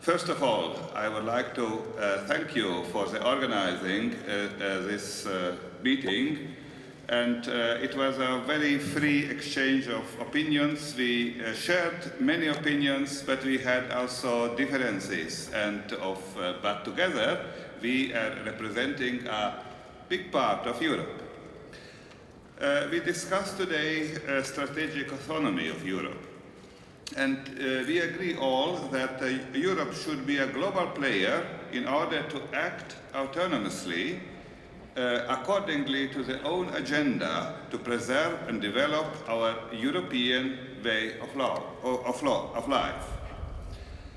First of all, I would like to thank you for the organizing this meeting, and it was a very free exchange of opinions. We shared many opinions, but we had also differences, but together we are representing a big part of Europe. We discussed today strategic autonomy of Europe. And we agree all that Europe should be a global player in order to act autonomously, accordingly to their own agenda to preserve and develop our European way of life.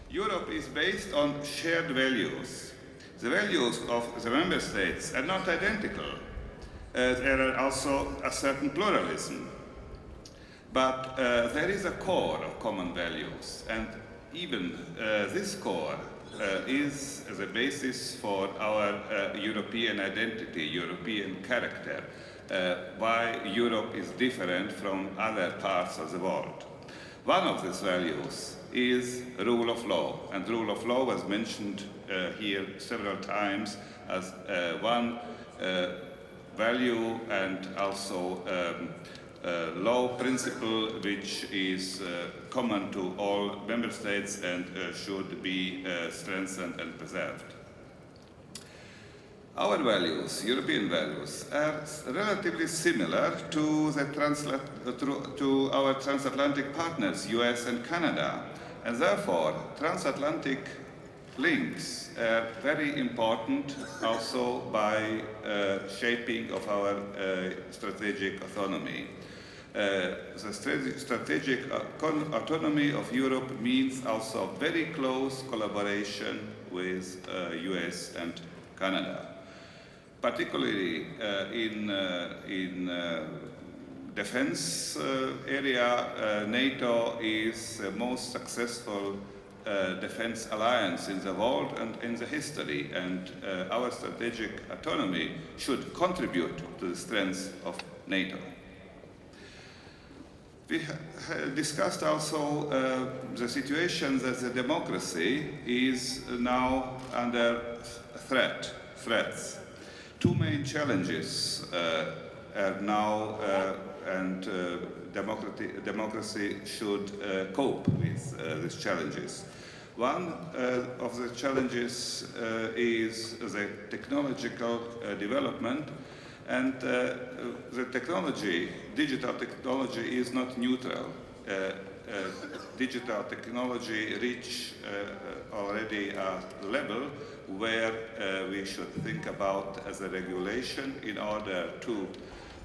Europe is based on shared values. The values of the member states are not identical. There are also a certain pluralism. But there is a core of common values, and even this core is the basis for our European identity, European character, why Europe is different from other parts of the world. One of these values is rule of law, and rule of law was mentioned here several times as one value and also law principle which is common to all member states and should be strengthened and preserved. Our values, European values, are relatively similar to our transatlantic partners, US and Canada, and therefore transatlantic links are very important also by shaping of our strategic autonomy. The strategic autonomy of Europe means also very close collaboration with US and Canada. Particularly in defense area, NATO is the most successful defense alliance in the world and in the history, and our strategic autonomy should contribute to the strength of NATO. We discussed also the situation that the democracy is now under threats. Two main challenges are now, and democracy should cope with these challenges. One of the challenges is the technological development, and the technology, digital technology, is not neutral. Digital technology reach already a level where we should think about as a regulation in order to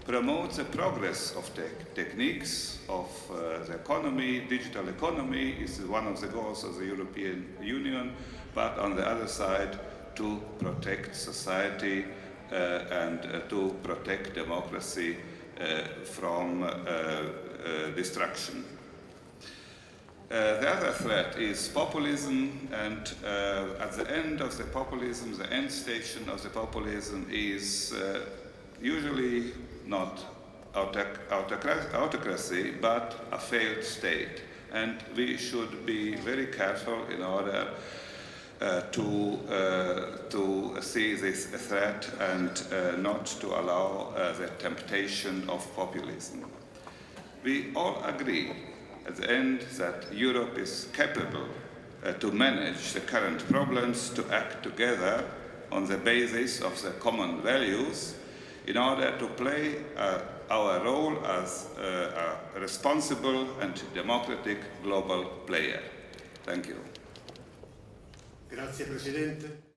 promote the progress of techniques of the economy. Digital economy is one of the goals of the European Union, but on the other side, to protect society and to protect democracy from destruction. The other threat is populism, and at the end of the populism, the end station of the populism is usually not autocracy, but a failed state. And we should be very careful in order to see this threat and not to allow the temptation of populism. We all agree at the end that Europe is capable to manage the current problems, to act together on the basis of the common values in order to play our role as a responsible and democratic global player. Thank you. Grazie Presidente.